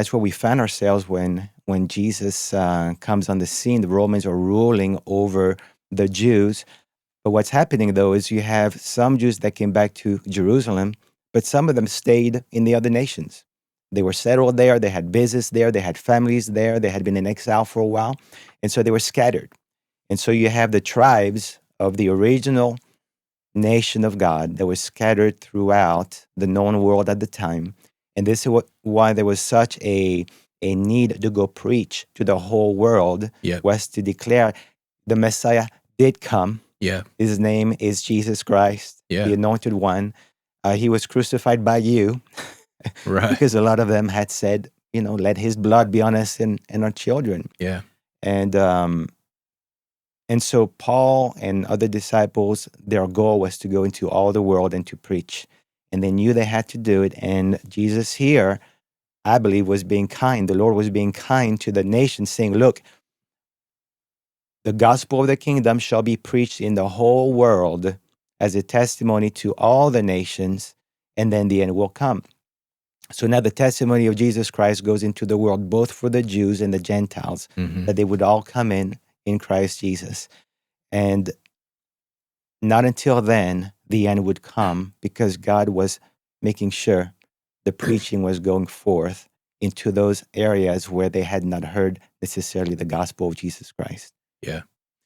That's where we find ourselves when Jesus comes on the scene. The Romans are ruling over the Jews. But what's happening, though, is you have some Jews that came back to Jerusalem, but some of them stayed in the other nations. They were settled there. They had business there. They had families there. They had been in exile for a while. And so they were scattered. And so you have the tribes of the original nation of God that was scattered throughout the known world at the time. And this is why there was such a need to go preach to the whole world, Yeah. was to declare the Messiah did come. Yeah. His name is Jesus Christ, Yeah. the Anointed One. He was crucified by you, Right. because a lot of them had said, let his blood be on us and our children. Yeah. And so Paul and other disciples, their goal was to go into all the world and to preach. And they knew they had to do it. And Jesus here, I believe, was being kind. The Lord was being kind to the nation, saying, look, the gospel of the kingdom shall be preached in the whole world as a testimony to all the nations, and then the end will come. So now the testimony of Jesus Christ goes into the world, both for the Jews and the Gentiles, that they would all come in Christ Jesus. And not until then, the end would come, because God was making sure the preaching was going forth into those areas where they had not heard necessarily the gospel of Jesus Christ. Yeah.